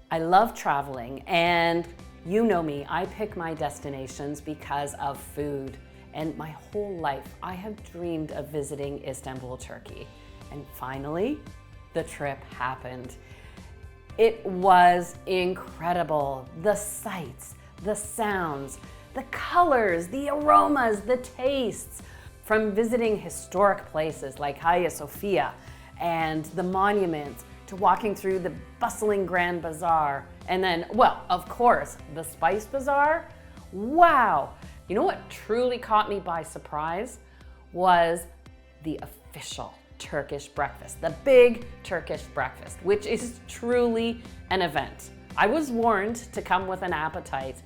I love traveling, and you know me, I pick my destinations because of food. And my whole life, I have dreamed of visiting Istanbul, Turkey. And finally, the trip happened. It was incredible. The sights, the sounds, the colors, the aromas, the tastes. From visiting historic places like Hagia Sophia and the monuments, to walking through the bustling Grand Bazaar, and then, well, of course, the Spice Bazaar. Wow! You know what truly caught me by surprise was the official Turkish breakfast, the big Turkish breakfast, which is truly an event. I was warned to come with an appetite,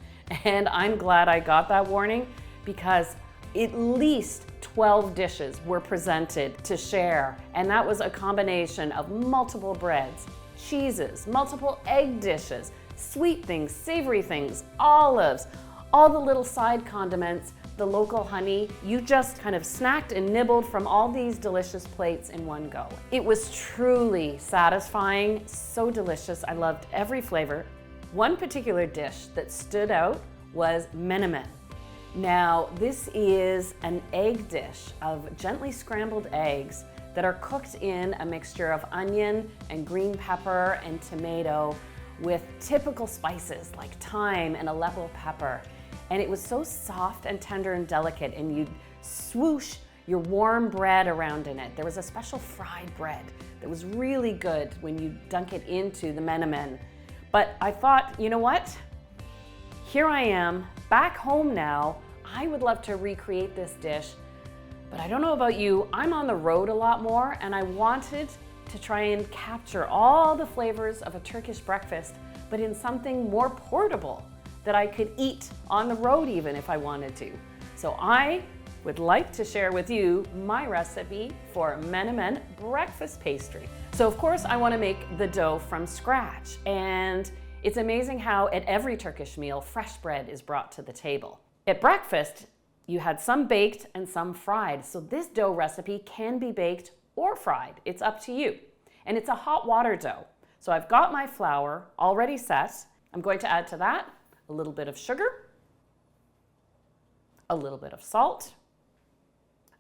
and I'm glad I got that warning because at least 12 dishes were presented to share, and that was a combination of multiple breads, cheeses, multiple egg dishes, sweet things, savory things, olives, all the little side condiments, the local honey. You just kind of snacked and nibbled from all these delicious plates in one go. It was truly satisfying, so delicious. I loved every flavor. One particular dish that stood out was menemen. Now, this is an egg dish of gently scrambled eggs that are cooked in a mixture of onion and green pepper and tomato with typical spices like thyme and Aleppo pepper. And it was so soft and tender and delicate, and you'd swoosh your warm bread around in it. There was a special fried bread that was really good when you dunk it into the menemen. But I thought, you know what? Here I am, back home now. I would love to recreate this dish, but I don't know about you, I'm on the road a lot more, and I wanted to try and capture all the flavors of a Turkish breakfast, but in something more portable that I could eat on the road even if I wanted to. So I would like to share with you my recipe for menemen breakfast pastry. So of course I want to make the dough from scratch, and it's amazing how at every Turkish meal, fresh bread is brought to the table. At breakfast, you had some baked and some fried, so this dough recipe can be baked or fried. It's up to you. And it's a hot water dough. So I've got my flour already set. I'm going to add to that a little bit of sugar, a little bit of salt,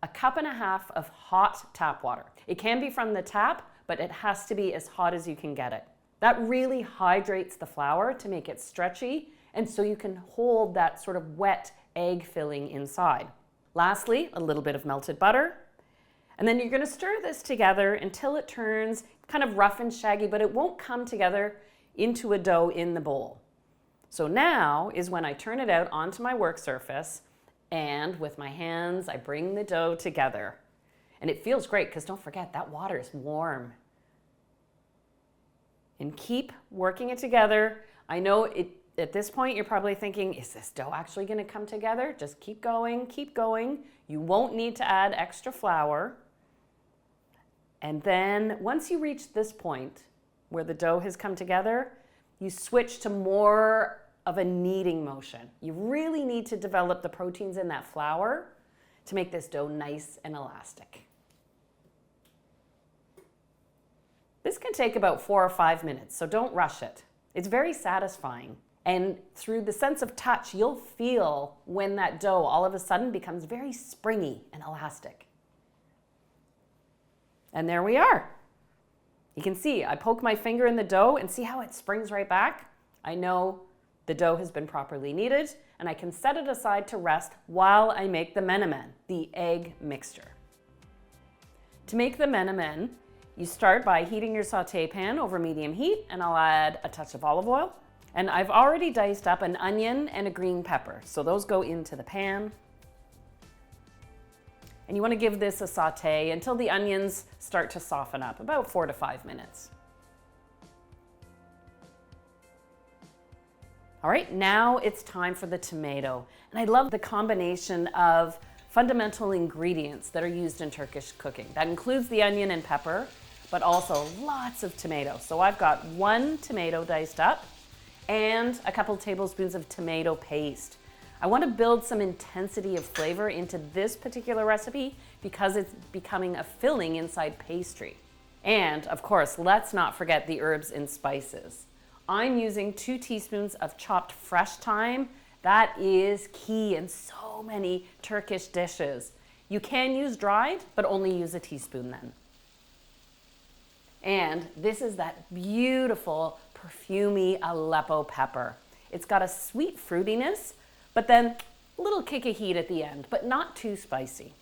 a cup and a half of hot tap water. It can be from the tap, but it has to be as hot as you can get it. That really hydrates the flour to make it stretchy, and so you can hold that sort of wet egg filling inside. Lastly, a little bit of melted butter. And then you're going to stir this together until it turns kind of rough and shaggy, but it won't come together into a dough in the bowl. So now is when I turn it out onto my work surface, and with my hands, I bring the dough together. And it feels great because don't forget, that water is warm. And keep working it together. I know at this point, you're probably thinking, is this dough actually going to come together? Just keep going, keep going. You won't need to add extra flour. And then once you reach this point where the dough has come together, you switch to more of a kneading motion. You really need to develop the proteins in that flour to make this dough nice and elastic. This can take about 4 or 5 minutes, so don't rush it. It's very satisfying. And through the sense of touch, you'll feel when that dough all of a sudden becomes very springy and elastic. And there we are. You can see, I poke my finger in the dough and see how it springs right back. I know the dough has been properly kneaded, and I can set it aside to rest while I make the menemen, the egg mixture. To make the menemen, you start by heating your sauté pan over medium heat, and I'll add a touch of olive oil. And I've already diced up an onion and a green pepper, so those go into the pan. And you want to give this a sauté until the onions start to soften up, about 4 to 5 minutes. All right, now it's time for the tomato. And I love the combination of fundamental ingredients that are used in Turkish cooking. That includes the onion and pepper, but also lots of tomato. So I've got 1 tomato diced up and a couple tablespoons of tomato paste. I want to build some intensity of flavor into this particular recipe because it's becoming a filling inside pastry. And of course, let's not forget the herbs and spices. I'm using 2 teaspoons of chopped fresh thyme. That is key in so many Turkish dishes. You can use dried, but only use a teaspoon then. And this is that beautiful, perfumey Aleppo pepper. It's got a sweet fruitiness, but then a little kick of heat at the end, but not too spicy.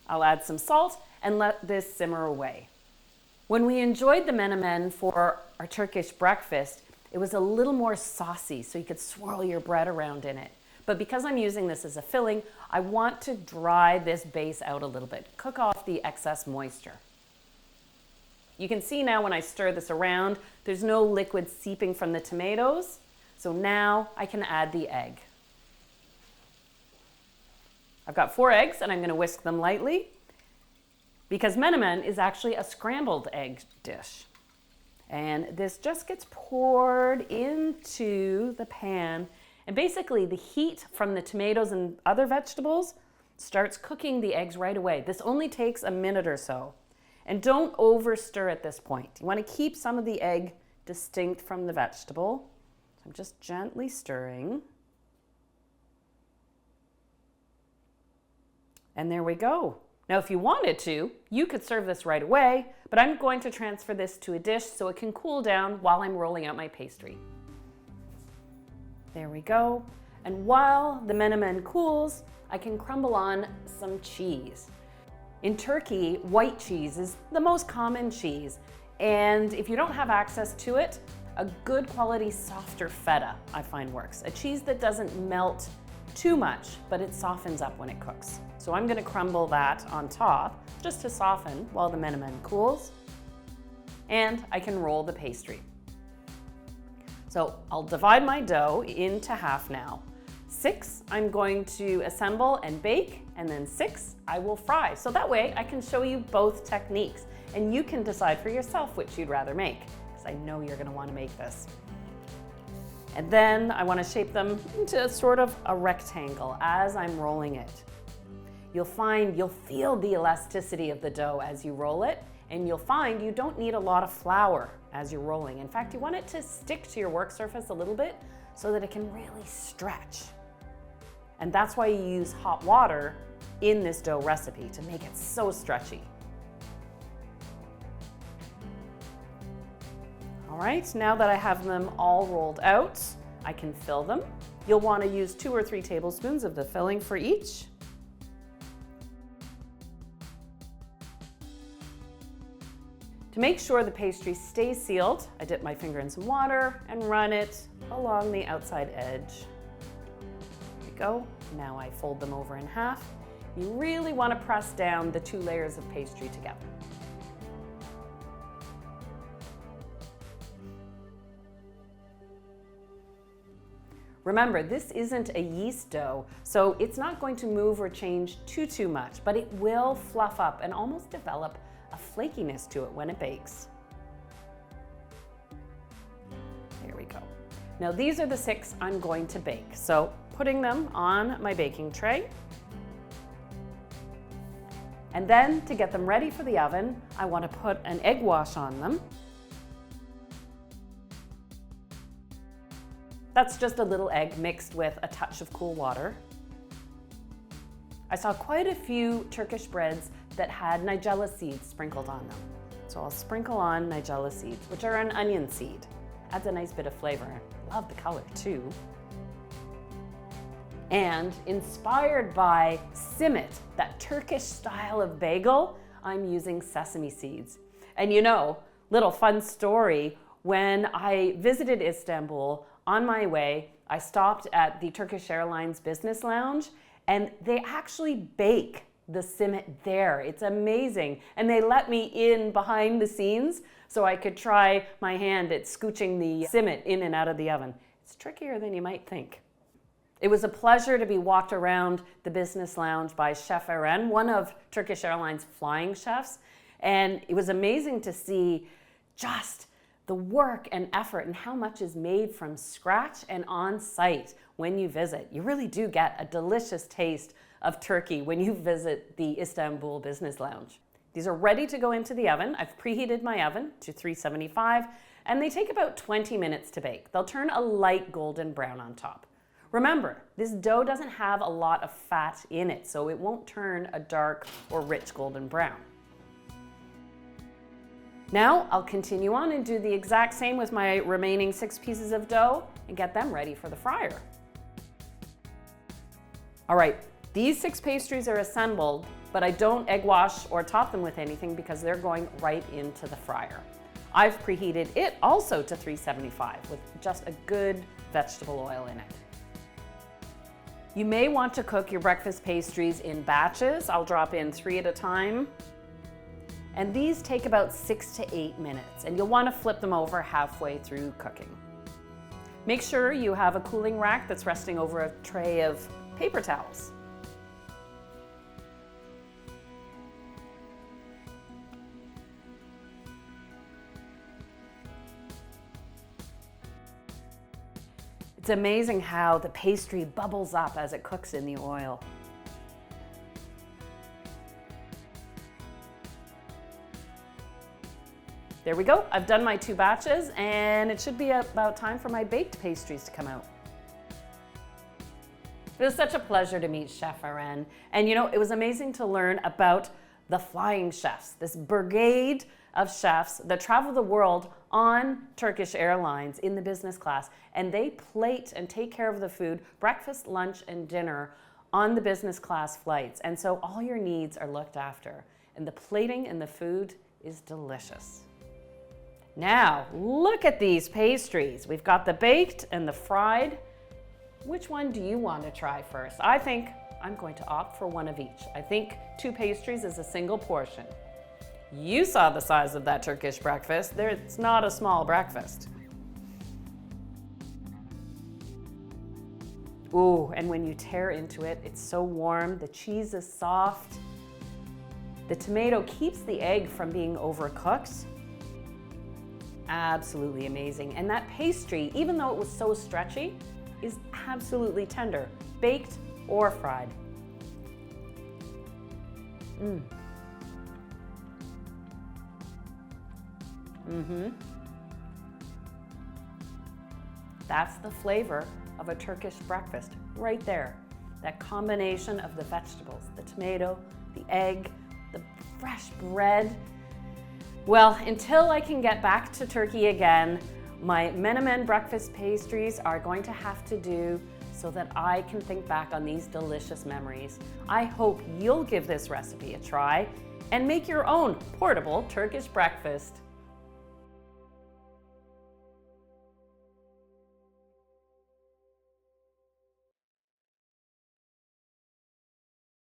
I'll add some salt and let this simmer away. When we enjoyed the menemen for our Turkish breakfast, it was a little more saucy, so you could swirl your bread around in it. But because I'm using this as a filling, I want to dry this base out a little bit, cook off the excess moisture. You can see now when I stir this around, there's no liquid seeping from the tomatoes. So now I can add the egg. I've got 4 eggs and I'm going to whisk them lightly because menemen is actually a scrambled egg dish. And this just gets poured into the pan. And basically the heat from the tomatoes and other vegetables starts cooking the eggs right away. This only takes a minute or so. And don't over stir at this point. You want to keep some of the egg distinct from the vegetable. So I'm just gently stirring. And there we go. Now, if you wanted to, you could serve this right away, but I'm going to transfer this to a dish so it can cool down while I'm rolling out my pastry. There we go. And while the menemen cools, I can crumble on some cheese. In Turkey, white cheese is the most common cheese. And if you don't have access to it, a good quality softer feta I find works. A cheese that doesn't melt too much, but it softens up when it cooks. So I'm gonna crumble that on top just to soften while the menemen cools. And I can roll the pastry. So I'll divide my dough into half now. 6 I'm going to assemble and bake, and then 6 I will fry. So that way I can show you both techniques and you can decide for yourself which you'd rather make, because I know you're gonna wanna make this. And then I wanna shape them into sort of a rectangle as I'm rolling it. You'll feel the elasticity of the dough as you roll it, and you'll find you don't need a lot of flour as you're rolling. In fact, you want it to stick to your work surface a little bit so that it can really stretch. And that's why you use hot water in this dough recipe, to make it so stretchy. All right, now that I have them all rolled out, I can fill them. You'll want to use 2 or 3 tablespoons of the filling for each. To make sure the pastry stays sealed, I dip my finger in some water and run it along the outside edge. There we go. Now I fold them over in half. You really want to press down the 2 layers of pastry together. Remember, this isn't a yeast dough, so it's not going to move or change too much, but it will fluff up and almost develop a flakiness to it when it bakes. There we go. Now these are the 6 I'm going to bake. So putting them on my baking tray. And then to get them ready for the oven, I want to put an egg wash on them. That's just a little egg mixed with a touch of cool water. I saw quite a few Turkish breads that had nigella seeds sprinkled on them. So I'll sprinkle on nigella seeds, which are an onion seed. Adds a nice bit of flavor. Love the color too. And inspired by simit, that Turkish style of bagel, I'm using sesame seeds. And you know, little fun story, when I visited Istanbul, on my way, I stopped at the Turkish Airlines Business Lounge, and they actually bake the simit there. It's amazing. And they let me in behind the scenes so I could try my hand at scooching the simit in and out of the oven. It's trickier than you might think. It was a pleasure to be walked around the business lounge by Chef Eren, one of Turkish Airlines' flying chefs. And it was amazing to see just the work and effort and how much is made from scratch and on site when you visit. You really do get a delicious taste of Turkey when you visit the Istanbul Business Lounge. These are ready to go into the oven. I've preheated my oven to 375, and they take about 20 minutes to bake. They'll turn a light golden brown on top. Remember, this dough doesn't have a lot of fat in it, so it won't turn a dark or rich golden brown. Now I'll continue on and do the exact same with my remaining 6 pieces of dough and get them ready for the fryer. All right, these 6 pastries are assembled, but I don't egg wash or top them with anything because they're going right into the fryer. I've preheated it also to 375 with just a good vegetable oil in it. You may want to cook your breakfast pastries in batches. I'll drop in 3 at a time. And these take about 6 to 8 minutes, and you'll want to flip them over halfway through cooking. Make sure you have a cooling rack that's resting over a tray of paper towels. It's amazing how the pastry bubbles up as it cooks in the oil. There we go. I've done my 2 batches, and it should be about time for my baked pastries to come out. It was such a pleasure to meet Chef Aren. And you know, it was amazing to learn about the flying chefs, this brigade of chefs that travel the world on Turkish Airlines in the business class. And they plate and take care of the food, breakfast, lunch, and dinner on the business class flights. And so all your needs are looked after. And the plating and the food is delicious. Now, look at these pastries. We've got the baked and the fried. Which one do you want to try first? I think I'm going to opt for one of each. I think 2 pastries is a single portion. You saw the size of that Turkish breakfast. It's not a small breakfast. Ooh, and when you tear into it, it's so warm. The cheese is soft. The tomato keeps the egg from being overcooked. Absolutely amazing. And that pastry, even though it was so stretchy, is absolutely tender, baked or fried. That's the flavor of a Turkish breakfast right there. That combination of the vegetables, the tomato, the egg, the fresh bread. Well, until I can get back to Turkey again, my Menemen breakfast pastries are going to have to do so that I can think back on these delicious memories. I hope you'll give this recipe a try and make your own portable Turkish breakfast.